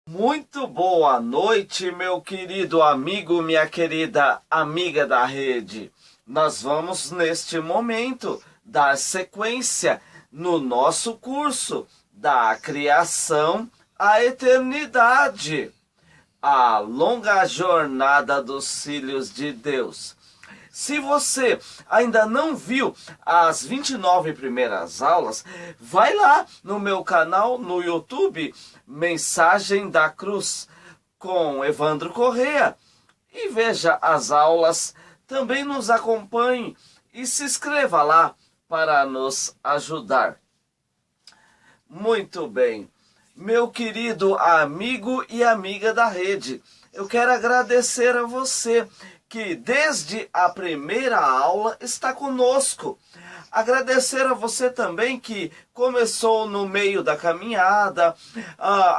Muito boa noite, meu querido amigo, minha querida amiga da rede. Nós vamos, neste momento, dar sequência no nosso curso da criação à eternidade, a longa jornada dos filhos de Deus. Se você ainda não viu as 29 primeiras aulas, vai lá no meu canal no YouTube, Mensagem da Cruz, com Evandro Correia, e veja as aulas. Também nos acompanhe e se inscreva lá para nos ajudar. Muito bem, meu querido amigo e amiga da rede, eu quero agradecer a você que desde a primeira aula está conosco. Agradecer a você também que começou no meio da caminhada,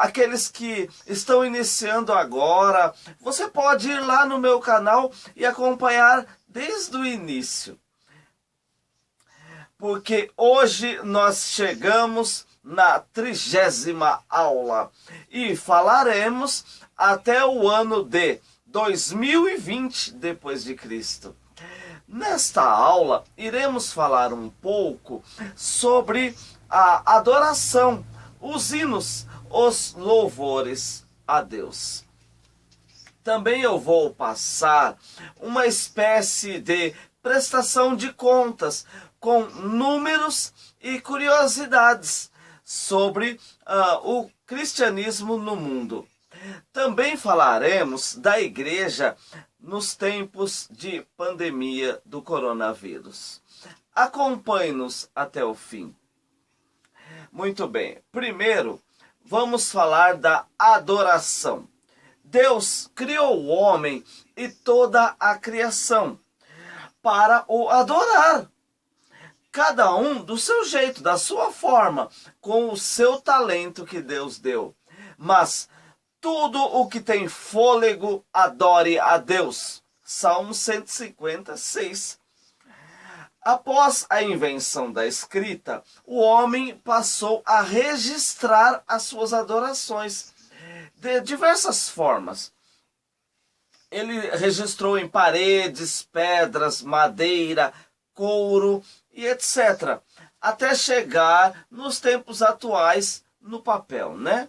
aqueles que estão iniciando agora. Você pode ir lá no meu canal e acompanhar desde o início. Porque hoje nós chegamos na 30ª aula e falaremos até o ano de 2020 depois de Cristo. Nesta aula iremos falar um pouco sobre a adoração, os hinos, os louvores a Deus. Também eu vou passar uma espécie de prestação de contas com números e curiosidades sobre o cristianismo no mundo. Também falaremos da igreja nos tempos de pandemia do coronavírus. Acompanhe-nos até o fim. Muito bem. Primeiro, vamos falar da adoração. Deus criou o homem e toda a criação para o adorar. Cada um do seu jeito, da sua forma, com o seu talento que Deus deu. Mas tudo o que tem fôlego, adore a Deus. Salmo 156. Após a invenção da escrita, o homem passou a registrar as suas adorações de diversas formas. Ele registrou em paredes, pedras, madeira, couro e etc. Até chegar nos tempos atuais no papel, né?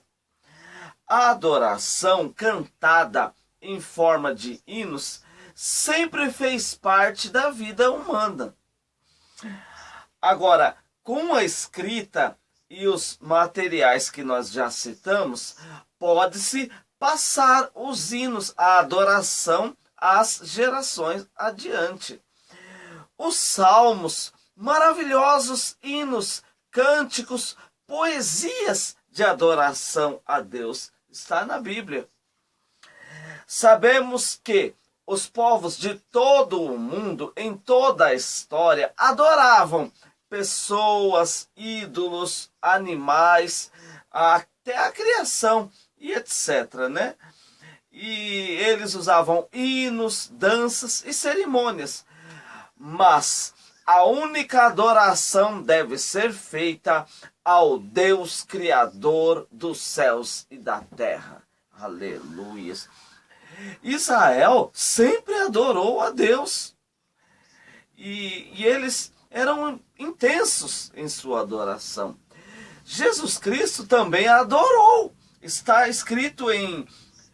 A adoração cantada em forma de hinos sempre fez parte da vida humana. Agora, com a escrita e os materiais que nós já citamos, pode-se passar os hinos, a adoração às gerações adiante. Os salmos, maravilhosos hinos, cânticos, poesias de adoração a Deus, está na Bíblia. Sabemos que os povos de todo o mundo, em toda a história, adoravam pessoas, ídolos, animais, até a criação e etc, né? E eles usavam hinos, danças e cerimônias. Mas a única adoração deve ser feita ao Deus Criador dos céus e da terra. Aleluia. Israel sempre adorou a Deus. E eles eram intensos em sua adoração. Jesus Cristo também adorou. Está escrito em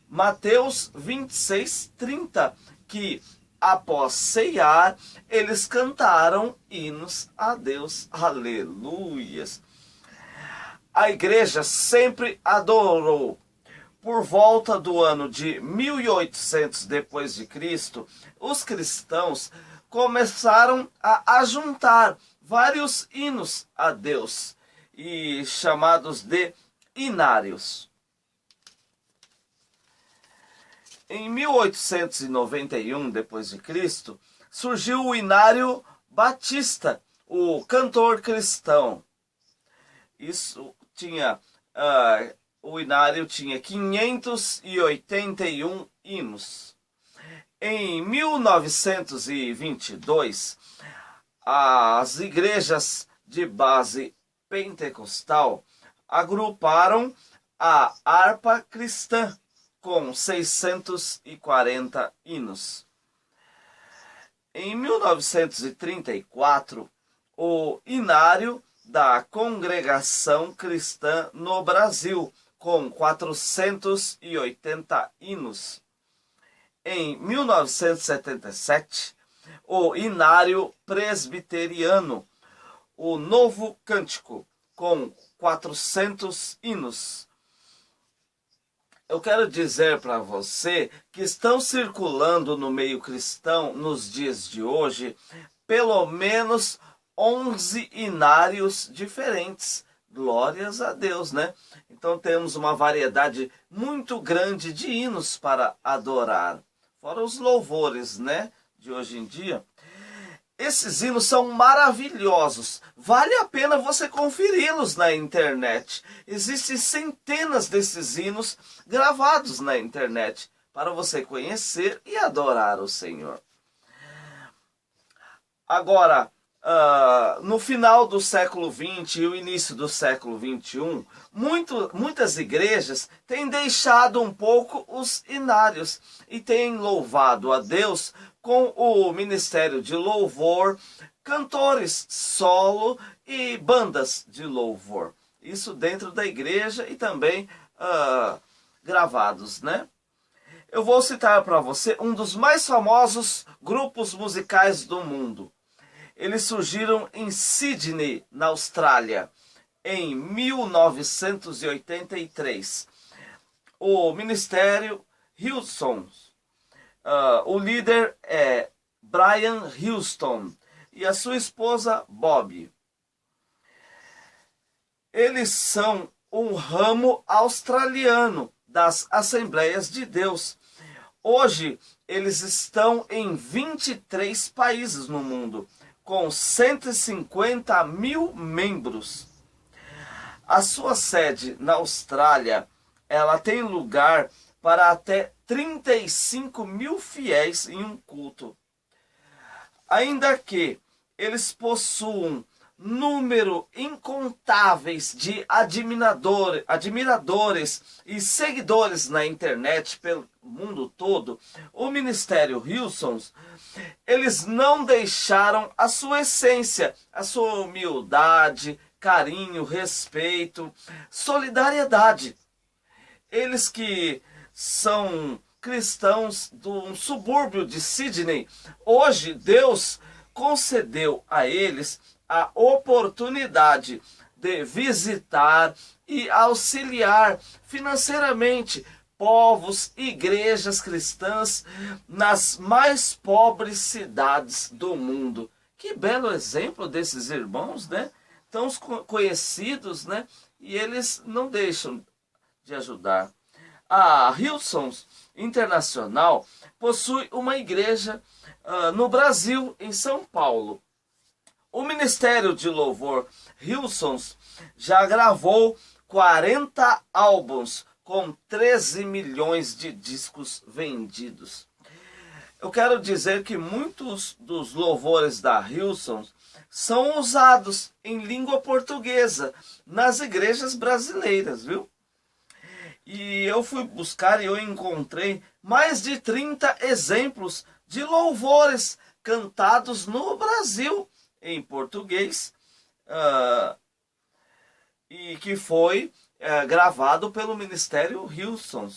Mateus 26:30, que após ceiar, eles cantaram hinos a Deus. Aleluias. A igreja sempre adorou. Por volta do ano de 1800 depois de Cristo, os cristãos começaram a ajuntar vários hinos a Deus, e chamados de inários. Em 1891 depois de Cristo, surgiu o Inário Batista, o cantor cristão. Isso tinha o Inário tinha 581 hinos. Em 1922, as igrejas de base pentecostal agruparam a harpa cristã, com 640 hinos. Em 1934, o Inário da Congregação Cristã no Brasil, com 480 hinos. Em 1977, o Inário Presbiteriano, o Novo Cântico, com 400 hinos. Eu quero dizer para você que estão circulando no meio cristão, nos dias de hoje, pelo menos 11 inários diferentes. Glórias a Deus, né? Então temos uma variedade muito grande de hinos para adorar. Fora os louvores, né? De hoje em dia. Esses hinos são maravilhosos. Vale a pena você conferi-los na internet. Existem centenas desses hinos gravados na internet para você conhecer e adorar o Senhor. Agora, no final do século XX e o início do século XXI, muitas igrejas têm deixado um pouco os inários e têm louvado a Deus com o ministério de louvor, cantores solo e bandas de louvor. Isso dentro da igreja e também gravados, né? Eu vou citar para você um dos mais famosos grupos musicais do mundo. Eles surgiram em Sydney, na Austrália, em 1983. O ministério Hillsong. O líder é Brian Houston e a sua esposa Bob. Eles são um ramo australiano das Assembleias de Deus. Hoje, eles estão em 23 países no mundo, com 150 mil membros. A sua sede na Austrália, ela tem lugar para até 35 mil fiéis em um culto. Ainda que eles possuam número incontáveis de admiradores e seguidores na internet pelo mundo todo, o Ministério Hillsong, eles não deixaram a sua essência, a sua humildade, carinho, respeito, solidariedade. Eles que são cristãos de um subúrbio de Sydney, hoje Deus concedeu a eles a oportunidade de visitar e auxiliar financeiramente povos, igrejas cristãs nas mais pobres cidades do mundo. Que belo exemplo desses irmãos, né? Tão conhecidos, né? E eles não deixam de ajudar. A Hillsong Internacional possui uma igreja no Brasil, em São Paulo. O Ministério de Louvor Hillsong já gravou 40 álbuns com 13 milhões de discos vendidos. Eu quero dizer que muitos dos louvores da Hillsong são usados em língua portuguesa nas igrejas brasileiras, viu? E eu fui buscar e eu encontrei mais de 30 exemplos de louvores cantados no Brasil em português e que foi gravado pelo Ministério Hillsong.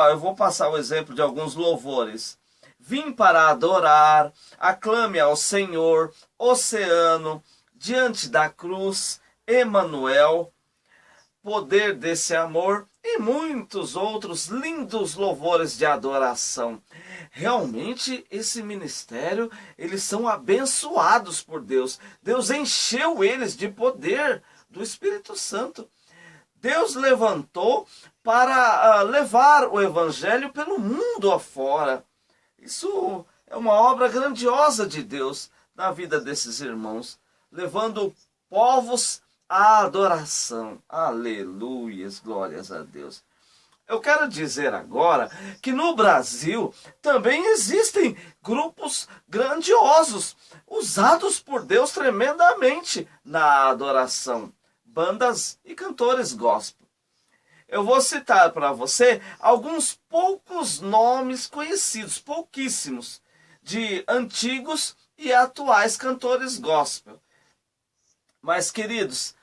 Eu vou passar o exemplo de alguns louvores. Vim para adorar, aclame ao Senhor, Oceano, Diante da Cruz, Emanuel, Poder desse Amor e muitos outros lindos louvores de adoração. Realmente esse ministério, eles são abençoados por Deus. Deus encheu eles de poder do Espírito Santo. Deus levantou para levar o evangelho pelo mundo afora. Isso é uma obra grandiosa de Deus na vida desses irmãos, levando povos à adoração. Aleluias, glórias a Deus. Eu quero dizer agora que no Brasil também existem grupos grandiosos, usados por Deus tremendamente na adoração. Bandas e cantores gospel. Eu vou citar para você alguns poucos nomes conhecidos, pouquíssimos, de antigos e atuais cantores gospel. Mas, queridos,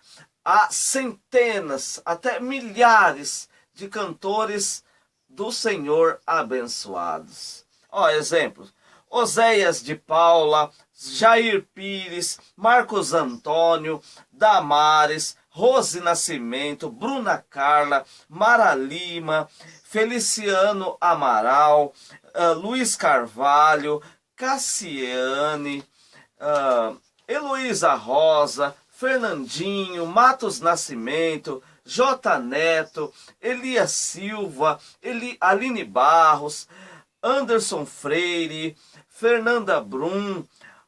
há centenas, até milhares de cantores do Senhor abençoados. Ó, exemplos: Oséias de Paula, Jair Pires, Marcos Antônio, Damares, Rose Nascimento, Bruna Carla, Mara Lima, Feliciano Amaral, Luiz Carvalho, Cassiane, Heloísa Rosa, Fernandinho, Matos Nascimento, J. Neto, Elias Silva, Aline Barros, Anderson Freire, Fernanda Brum,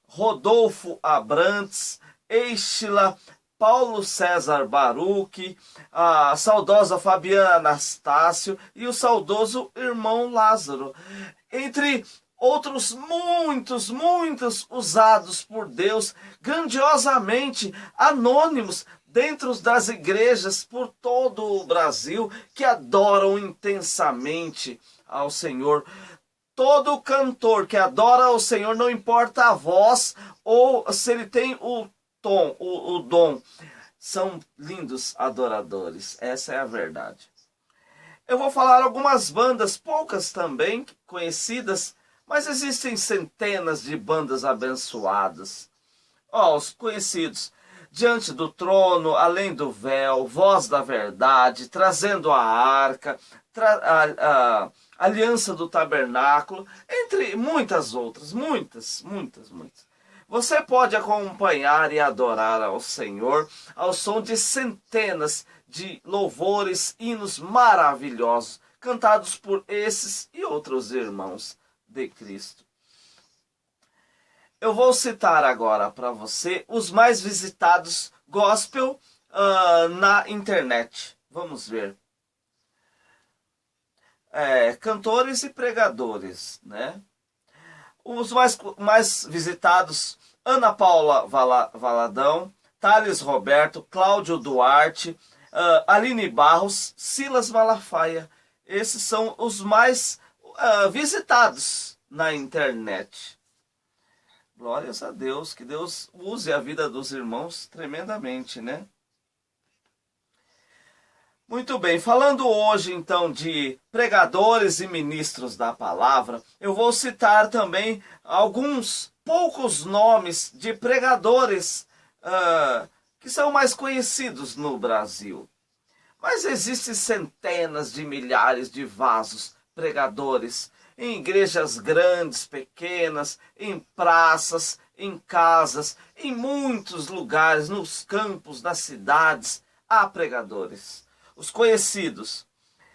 Rodolfo Abrantes, Eixila, Paulo César Baruch, a saudosa Fabiana Anastácio e o saudoso irmão Lázaro, entre outros muitos usados por Deus grandiosamente, anônimos dentro das igrejas por todo o Brasil, que adoram intensamente ao Senhor. Todo cantor que adora ao Senhor, não importa a voz ou se ele tem o dom, são lindos adoradores. Essa é a verdade. Eu vou falar algumas bandas, poucas também conhecidas, mas existem centenas de bandas abençoadas. Ó, os conhecidos: Diante do Trono, Além do Véu, Voz da Verdade, Trazendo a Arca, Aliança do Tabernáculo, entre muitas outras, muitas. Você pode acompanhar e adorar ao Senhor ao som de centenas de louvores, hinos maravilhosos, cantados por esses e outros irmãos de Cristo. Eu vou citar agora para você os mais visitados gospel na internet. Vamos ver. Cantores e pregadores, né? Os mais visitados: Ana Paula Valadão, Thales Roberto, Cláudio Duarte, Aline Barros, Silas Malafaia. Esses são os mais visitados na internet. Glórias a Deus, que Deus use a vida dos irmãos tremendamente, né? Muito bem, falando hoje então de pregadores e ministros da palavra, eu vou citar também alguns poucos nomes de pregadores que são mais conhecidos no Brasil. Mas existem centenas de milhares de vasos pregadores em igrejas grandes, pequenas, em praças, em casas, em muitos lugares, nos campos, nas cidades, há pregadores. Os conhecidos: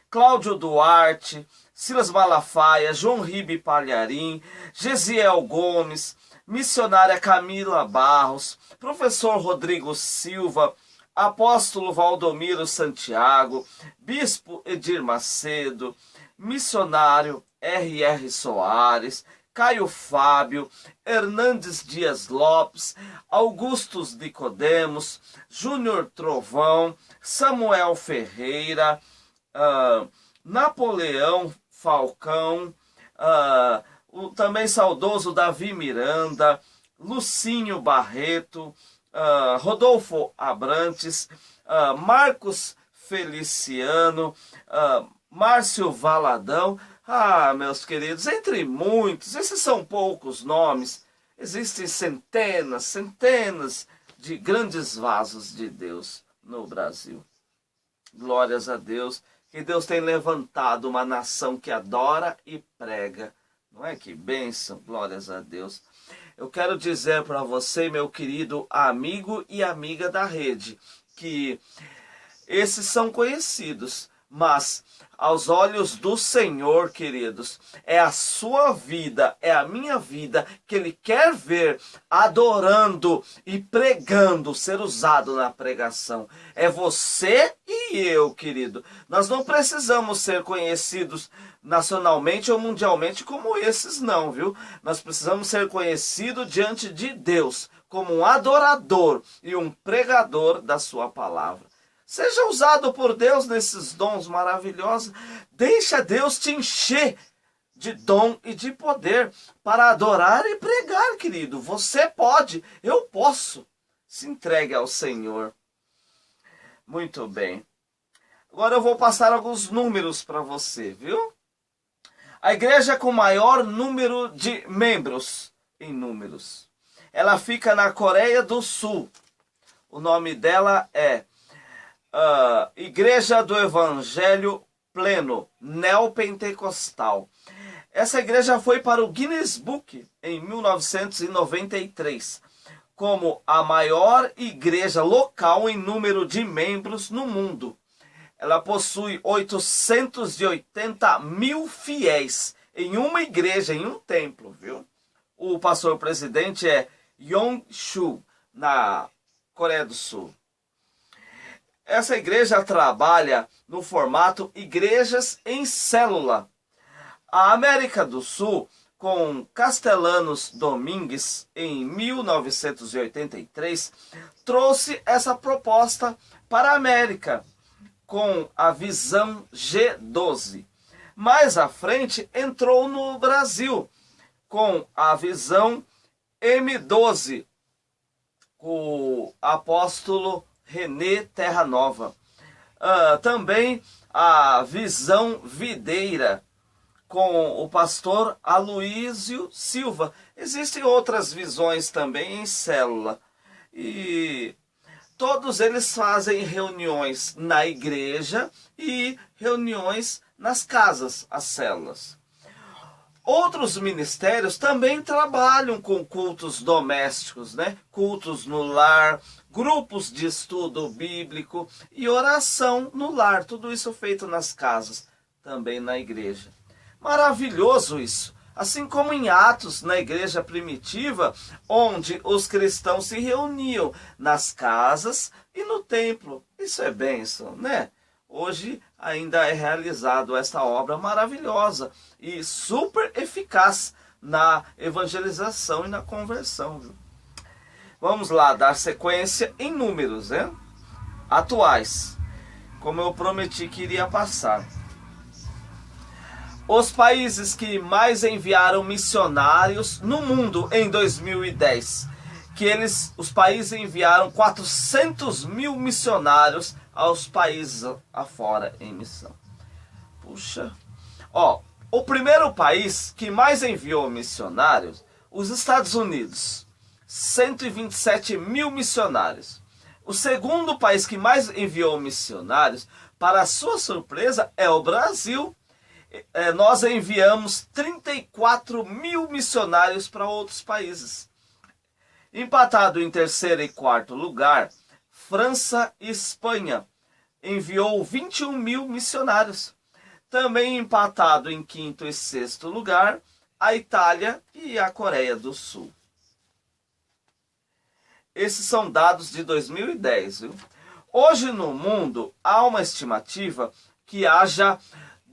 Cláudio Duarte, Silas Malafaia, João Ribe Palharim, Gesiel Gomes, missionária Camila Barros, professor Rodrigo Silva, apóstolo Valdomiro Santiago, bispo Edir Macedo, missionário R.R. Soares, Caio Fábio, Hernandes Dias Lopes, Augustus Nicodemos, Júnior Trovão, Samuel Ferreira, Napoleão Falcão, o também saudoso Davi Miranda, Lucinho Barreto, Rodolfo Abrantes, Marcos Feliciano, Márcio Valadão. Meus queridos, entre muitos, esses são poucos nomes, existem centenas de grandes vasos de Deus no Brasil. Glórias a Deus, que Deus tem levantado uma nação que adora e prega. Não é que bênção? Glórias a Deus. Eu quero dizer para você, meu querido amigo e amiga da rede, que esses são conhecidos, mas aos olhos do Senhor, queridos, é a sua vida, é a minha vida que Ele quer ver adorando e pregando, ser usado na pregação. É você e eu, querido. Nós não precisamos ser conhecidos nacionalmente ou mundialmente como esses não, viu? Nós precisamos ser conhecidos diante de Deus como um adorador e um pregador da sua palavra. Seja usado por Deus nesses dons maravilhosos. Deixa Deus te encher de dom e de poder para adorar e pregar, querido. Você pode, eu posso. Se entregue ao Senhor. Muito bem. Agora eu vou passar alguns números para você, viu? A igreja com maior número de membros em números. Ela fica na Coreia do Sul. O nome dela é Igreja do Evangelho Pleno, Neopentecostal. Essa igreja foi para o Guinness Book em 1993, como a maior igreja local em número de membros no mundo. Ela possui 880 mil fiéis em uma igreja, em um templo, viu? O pastor presidente é Yong-Soo, na Coreia do Sul. Essa igreja trabalha no formato igrejas em célula. A América do Sul, com Castellanos Domingues, em 1983, trouxe essa proposta para a América, com a visão G12. Mais à frente, entrou no Brasil, com a visão M12, com o apóstolo René Terra Nova. Também a visão videira, com o pastor Aloísio Silva. Existem outras visões também em célula. E todos eles fazem reuniões na igreja e reuniões nas casas, as células. Outros ministérios também trabalham com cultos domésticos, né? Cultos no lar, grupos de estudo bíblico e oração no lar. Tudo isso feito nas casas, também na igreja. Maravilhoso isso. Assim como em Atos, na igreja primitiva, onde os cristãos se reuniam nas casas e no templo. Isso é bênção, né? Hoje ainda é realizado esta obra maravilhosa e super eficaz na evangelização e na conversão, viu? Vamos lá, dar sequência em números, né? Atuais, como eu prometi que iria passar. Os países que mais enviaram missionários no mundo em 2010, os países enviaram 400 mil missionários aos países afora em missão. Puxa. O primeiro país que mais enviou missionários, os Estados Unidos, 127 mil missionários. O segundo país que mais enviou missionários, para sua surpresa, é o Brasil. Nós enviamos 34 mil missionários para outros países. Empatado em terceiro e quarto lugar, França e Espanha enviou 21 mil missionários. Também empatado em quinto e sexto lugar, a Itália e a Coreia do Sul. Esses são dados de 2010, viu? Hoje no mundo há uma estimativa que haja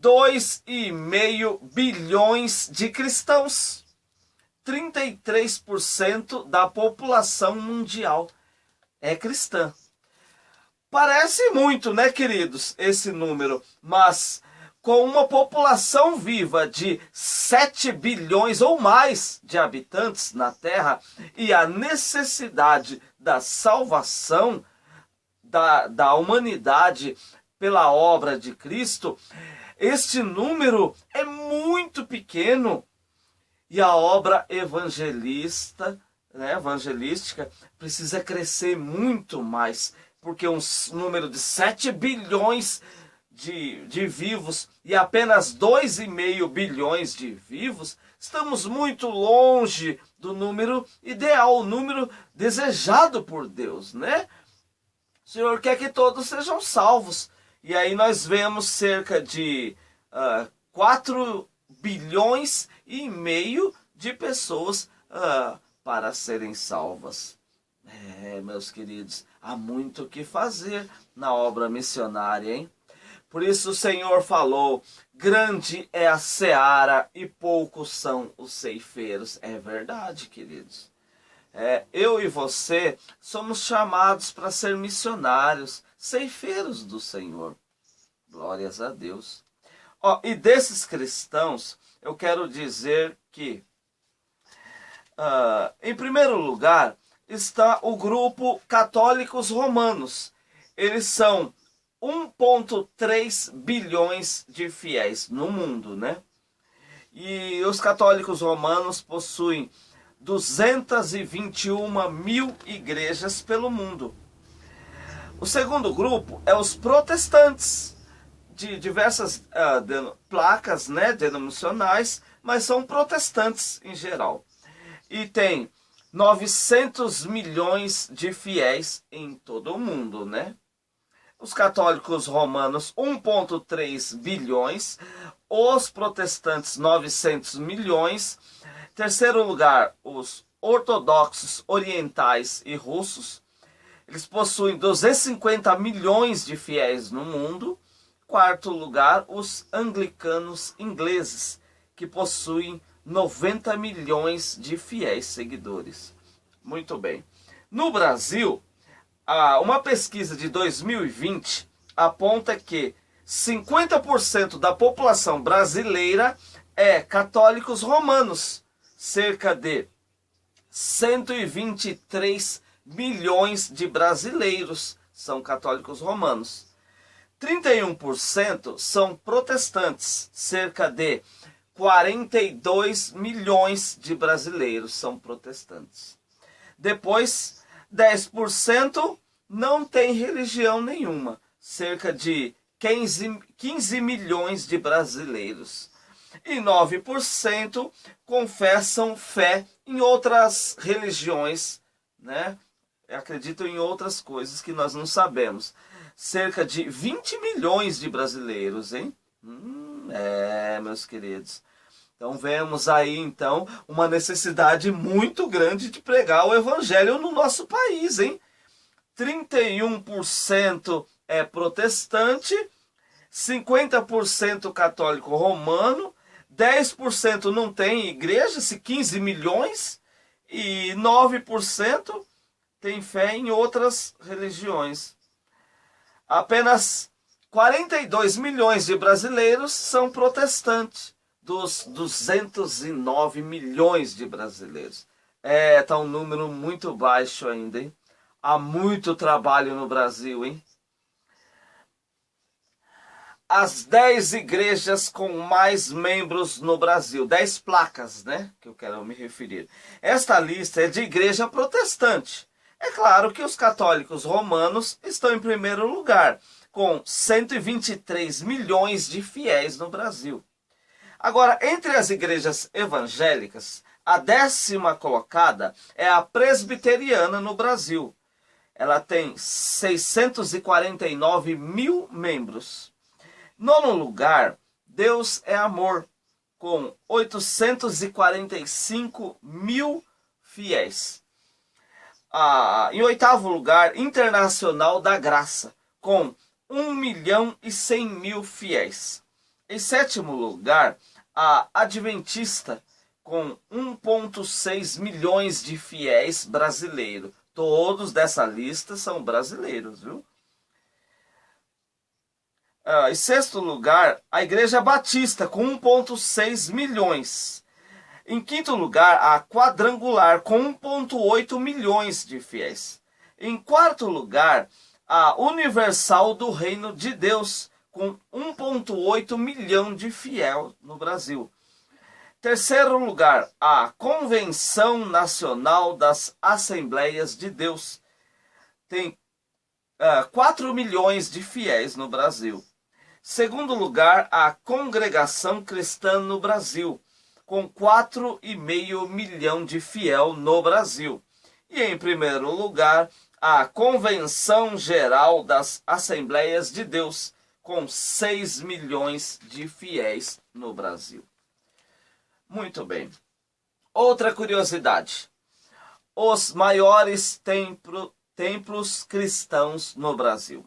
2,5 bilhões de cristãos. 33% da população mundial é cristã. Parece muito, né, queridos, esse número, mas com uma população viva de 7 bilhões ou mais de habitantes na Terra e a necessidade da salvação da humanidade pela obra de Cristo, este número é muito pequeno e a obra evangelística precisa crescer muito mais, porque um número de 7 bilhões de vivos e apenas 2,5 bilhões de vivos, estamos muito longe do número ideal, o número desejado por Deus, né? O Senhor quer que todos sejam salvos. E aí nós vemos cerca de 4 bilhões e meio de pessoas para serem salvas. Meus queridos, há muito o que fazer na obra missionária, hein? Por isso o Senhor falou, grande é a seara e poucos são os ceifeiros. É verdade, queridos. Eu e você somos chamados para ser missionários, ceifeiros do Senhor. Glórias a Deus. Ó, e desses cristãos, eu quero dizer que, em primeiro lugar, está o grupo Católicos Romanos. Eles são 1,3 bilhões de fiéis no mundo, né? E os católicos romanos possuem 221 mil igrejas pelo mundo. O segundo grupo é os protestantes, de diversas placas, né, denominacionais, mas são protestantes em geral. E tem 900 milhões de fiéis em todo o mundo, né? Os católicos romanos, 1,3 bilhões. Os protestantes, 900 milhões. Terceiro lugar, os ortodoxos orientais e russos. Eles possuem 250 milhões de fiéis no mundo. Quarto lugar, os anglicanos ingleses, que possuem 90 milhões de fiéis seguidores. Muito bem. No Brasil, uma pesquisa de 2020 aponta que 50% da população brasileira é católicos romanos. Cerca de 123 milhões de brasileiros são católicos romanos. 31% são protestantes. Cerca de 42 milhões de brasileiros são protestantes. Depois, 10% não tem religião nenhuma. Cerca de 15 milhões de brasileiros. E 9% confessam fé em outras religiões, né? Acreditam em outras coisas que nós não sabemos. Cerca de 20 milhões de brasileiros, hein? Meus queridos. Então vemos aí, então, uma necessidade muito grande de pregar o evangelho no nosso país, hein? 31% é protestante, 50% católico romano, 10% não tem igreja, 15 milhões, e 9% tem fé em outras religiões. Apenas 42 milhões de brasileiros são protestantes, dos 209 milhões de brasileiros. Tá um número muito baixo ainda, hein? Há muito trabalho no Brasil, hein? As 10 igrejas com mais membros no Brasil. 10 placas, né? Que eu quero me referir. Esta lista é de igreja protestante. É claro que os católicos romanos estão em primeiro lugar, com 123 milhões de fiéis no Brasil. Agora, entre as igrejas evangélicas, a 10ª colocada é a presbiteriana no Brasil. Ela tem 649 mil membros. Nono lugar, Deus é Amor, com 845 mil fiéis. Em 8º lugar, Internacional da Graça, com 1.100.000 fiéis. Em 7º lugar, a Adventista, com 1,6 milhões de fiéis brasileiros. Todos dessa lista são brasileiros, viu? Em 6º lugar, a Igreja Batista, com 1,6 milhões. Em 5º lugar, a Quadrangular, com 1,8 milhões de fiéis. Em 4º lugar, a Universal do Reino de Deus, com 1,8 milhão de fiéis no Brasil. 3º lugar, a Convenção Nacional das Assembleias de Deus. Tem 4 milhões de fiéis no Brasil. 2º lugar, a Congregação Cristã no Brasil, com 4,5 milhão de fiéis no Brasil. E em primeiro lugar, a Convenção Geral das Assembleias de Deus, com 6 milhões de fiéis no Brasil. Muito bem. Outra curiosidade. Os maiores templos cristãos no Brasil.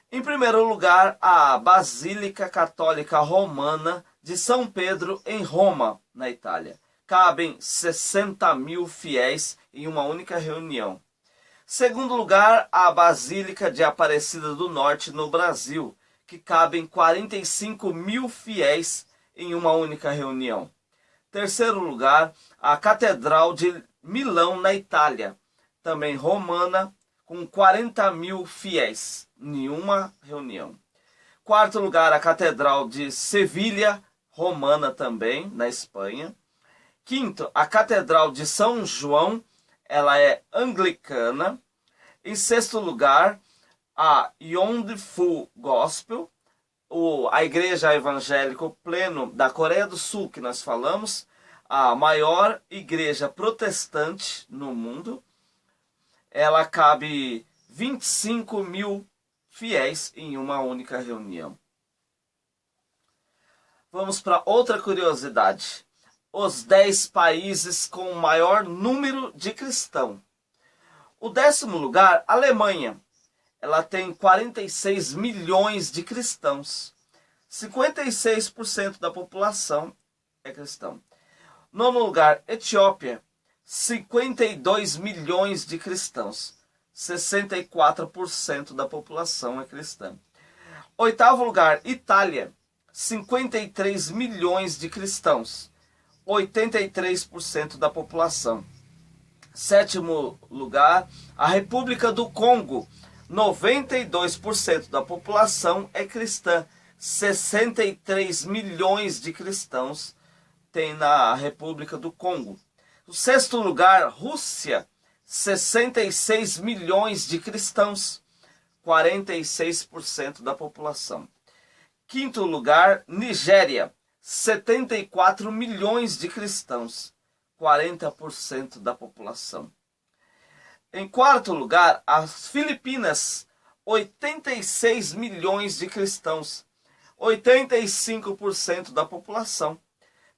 Em primeiro lugar, a Basílica Católica Romana de São Pedro, em Roma, na Itália. Cabem 60 mil fiéis em uma única reunião. Segundo lugar, a Basílica de Aparecida do Norte, no Brasil, que cabem 45 mil fiéis em uma única reunião. Terceiro lugar, a Catedral de Milão, na Itália, também romana, com 40 mil fiéis em uma reunião. Quarto lugar, a Catedral de Sevilha, romana também, na Espanha. Quinto, a Catedral de São João, ela é anglicana. Em sexto lugar, a Yondefu Gospel, a Igreja Evangélica Pleno da Coreia do Sul, que nós falamos, a maior igreja protestante no mundo. Ela cabe 25 mil fiéis em uma única reunião. Vamos para outra curiosidade. Os 10 países com o maior número de cristãos. O 10º lugar, Alemanha. Ela tem 46 milhões de cristãos. 56% da população é cristão. Nono lugar, Etiópia. 52 milhões de cristãos. 64% da população é cristã. Oitavo lugar, Itália. 53 milhões de cristãos. 83% da população. Sétimo lugar, a República do Congo. 92% da população é cristã. 63 milhões de cristãos tem na República do Congo. O sexto lugar, Rússia. 66 milhões de cristãos. 46% da população. Quinto lugar, Nigéria. 74 milhões de cristãos. 40% da população. Em quarto lugar, as Filipinas, 86 milhões de cristãos, 85% da população.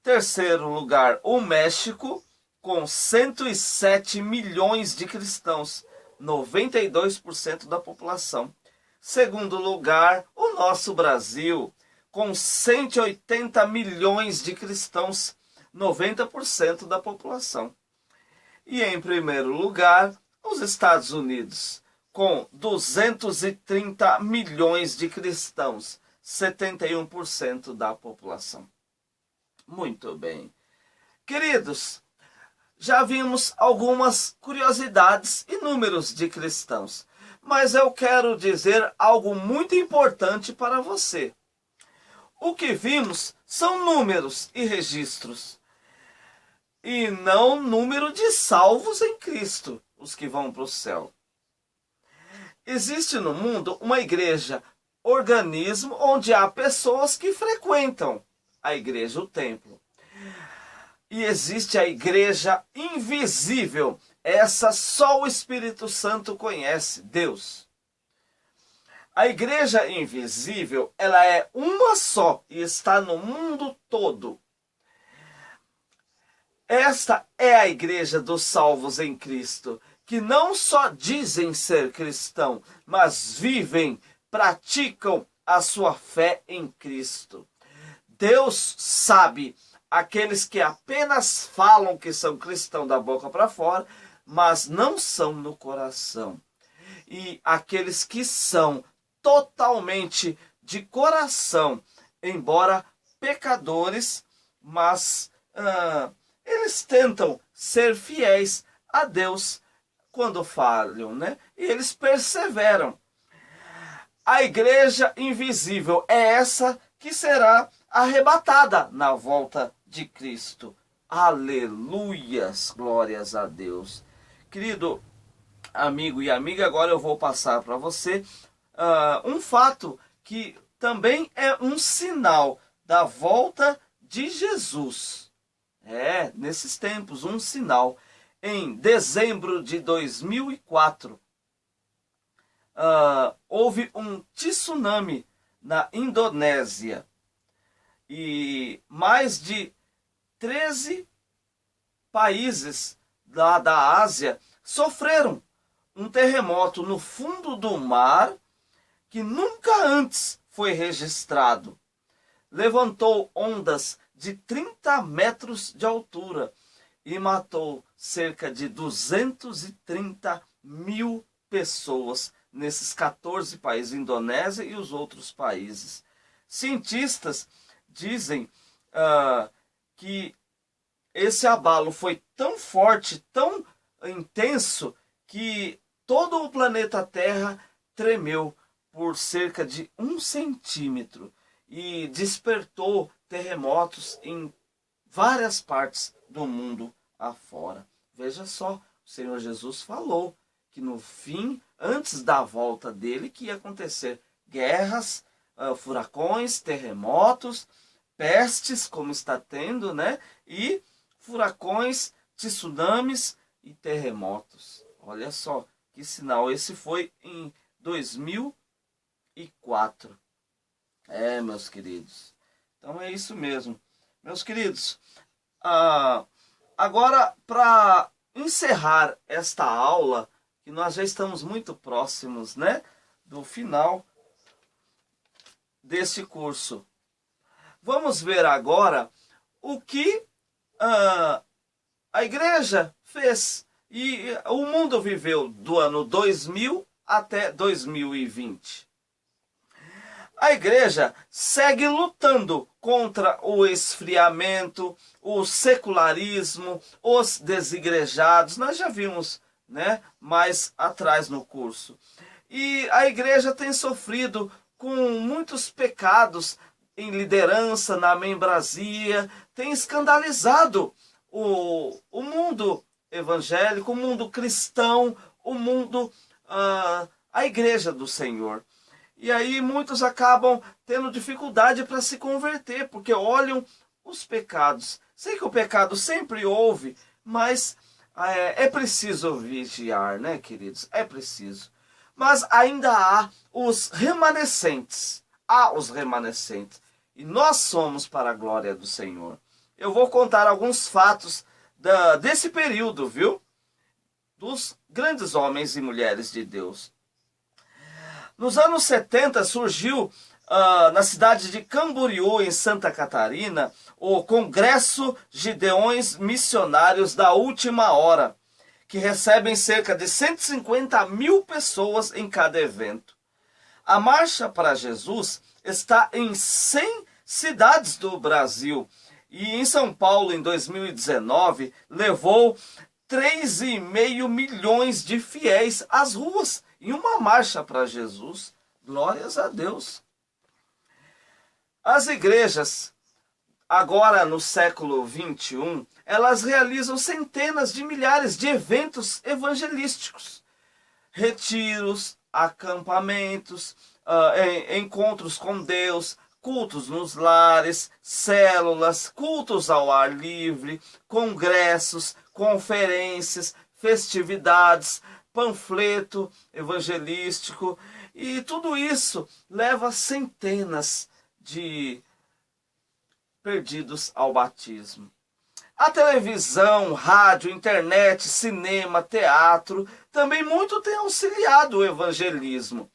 Terceiro lugar, o México, com 107 milhões de cristãos, 92% da população. Segundo lugar, o nosso Brasil, com 180 milhões de cristãos, 90% da população. E em primeiro lugar, os Estados Unidos, com 230 milhões de cristãos, 71% da população. Muito bem. Queridos, já vimos algumas curiosidades e números de cristãos, mas eu quero dizer algo muito importante para você. O que vimos são números e registros, e não número de salvos em Cristo, os que vão para o céu. Existe no mundo uma igreja, organismo, onde há pessoas que frequentam a igreja, o templo. E existe a igreja invisível, essa só o Espírito Santo conhece, Deus. A igreja invisível, ela é uma só e está no mundo todo. Esta é a igreja dos salvos em Cristo, que não só dizem ser cristão, mas vivem, praticam a sua fé em Cristo. Deus sabe aqueles que apenas falam que são cristãos da boca para fora, mas não são no coração. E aqueles que são totalmente de coração, embora pecadores, mas eles tentam ser fiéis a Deus quando falham, né? E eles perseveram. A igreja invisível é essa que será arrebatada na volta de Cristo. Aleluias, glórias a Deus. Querido amigo e amiga, agora eu vou passar para você um fato que também é um sinal da volta de Jesus. Nesses tempos, um sinal. Em dezembro de 2004, houve um tsunami na Indonésia. E mais de 13 países da Ásia sofreram um terremoto no fundo do mar que nunca antes foi registrado. Levantou ondas de 30 metros de altura e matou cerca de 230 mil pessoas nesses 14 países, Indonésia e os outros países. Cientistas dizem que esse abalo foi tão forte, tão intenso, que todo o planeta Terra tremeu por cerca de 1 centímetro e despertou terremotos em várias partes do mundo afora. Veja só, o Senhor Jesus falou que no fim, antes da volta dele, que ia acontecer guerras, furacões, terremotos, pestes, como está tendo, né? E furacões, tsunamis e terremotos. Olha só que sinal. Esse foi em 2004. Meus queridos. Então é isso mesmo. Meus queridos, agora para encerrar esta aula, que nós já estamos muito próximos, né, do final desse curso. Vamos ver agora o que a igreja fez e o mundo viveu do ano 2000 até 2020. A igreja segue lutando contra o esfriamento, o secularismo, os desigrejados. Nós já vimos, né, mais atrás no curso. E a igreja tem sofrido com muitos pecados em liderança, na membrazia, tem escandalizado o mundo evangélico, o mundo cristão, o mundo, a igreja do Senhor. E aí muitos acabam tendo dificuldade para se converter, porque olham os pecados. Sei que o pecado sempre houve, mas é preciso vigiar, né, queridos? É preciso. Mas ainda há os remanescentes. Há os remanescentes. E nós somos para a glória do Senhor. Eu vou contar alguns fatos desse período, viu? Dos grandes homens e mulheres de Deus. Nos anos 70 surgiu na cidade de Camboriú, em Santa Catarina, o Congresso Gideões Missionários da Última Hora, que recebem cerca de 150 mil pessoas em cada evento. A Marcha para Jesus está em 100 cidades do Brasil e em São Paulo, em 2019, levou 3,5 milhões de fiéis às ruas em uma marcha para Jesus. Glórias a Deus. As igrejas, agora no século 21, elas realizam centenas de milhares de eventos evangelísticos. Retiros, acampamentos, encontros com Deus, cultos nos lares, células, cultos ao ar livre, congressos, conferências, festividades, panfleto evangelístico, e tudo isso leva centenas de perdidos ao batismo. A televisão, rádio, internet, cinema, teatro também muito tem auxiliado o evangelismo.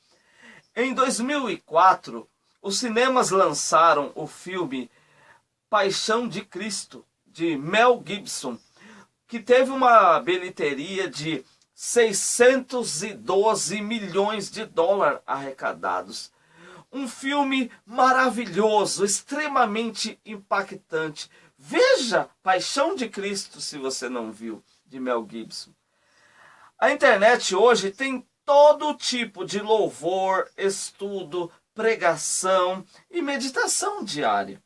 Em 2004, os cinemas lançaram o filme Paixão de Cristo, de Mel Gibson, que teve uma bilheteria de 612 milhões de dólares arrecadados. Um filme maravilhoso, extremamente impactante. Veja Paixão de Cristo, se você não viu, de Mel Gibson. A internet hoje tem todo tipo de louvor, estudo, pregação e meditação diária.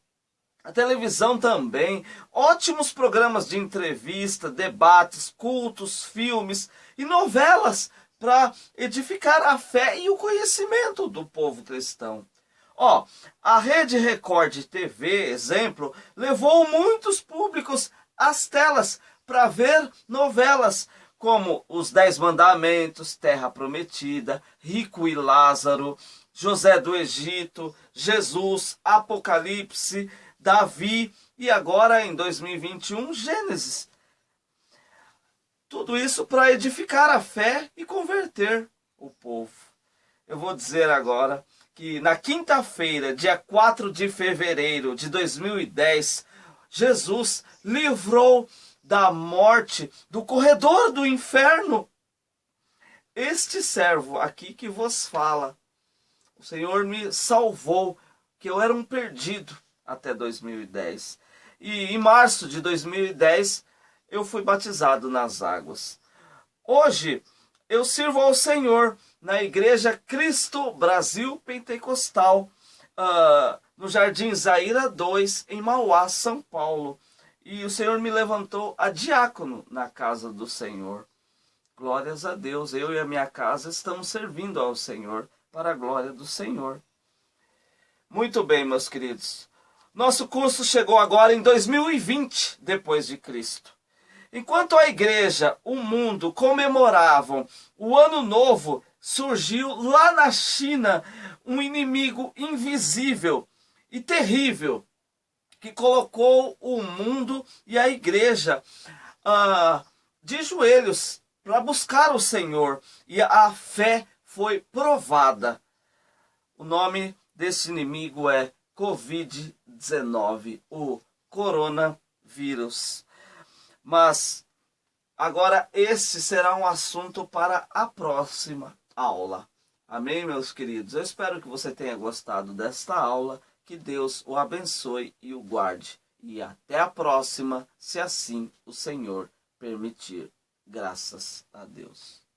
A televisão também, ótimos programas de entrevista, debates, cultos, filmes e novelas para edificar a fé e o conhecimento do povo cristão. A Rede Record TV, exemplo, levou muitos públicos às telas para ver novelas como Os 10 Mandamentos, Terra Prometida, Rico e Lázaro, José do Egito, Jesus, Apocalipse, Davi e agora em 2021, Gênesis. Tudo isso para edificar a fé e converter o povo. Eu vou dizer agora que na quinta-feira, dia 4 de fevereiro de 2010, Jesus livrou da morte, do corredor do inferno, este servo aqui que vos fala. O Senhor me salvou, que eu era um perdido até 2010. E em março de 2010 eu fui batizado nas águas. Hoje eu sirvo ao Senhor na Igreja Cristo Brasil Pentecostal, no Jardim Zaira 2, em Mauá, São Paulo. E o Senhor me levantou a diácono na casa do Senhor. Glórias a Deus, eu e a minha casa estamos servindo ao Senhor, para a glória do Senhor. Muito bem, meus queridos. Nosso curso chegou agora em 2020, depois de Cristo. Enquanto a igreja, o mundo comemoravam o Ano Novo, surgiu lá na China um inimigo invisível e terrível, que colocou o mundo e a igreja de joelhos para buscar o Senhor, e a fé foi provada. O nome desse inimigo é Covid-19, o coronavírus. Mas agora esse será um assunto para a próxima aula. Amém, meus queridos? Eu espero que você tenha gostado desta aula. Que Deus o abençoe e o guarde. E até a próxima, se assim o Senhor permitir. Graças a Deus.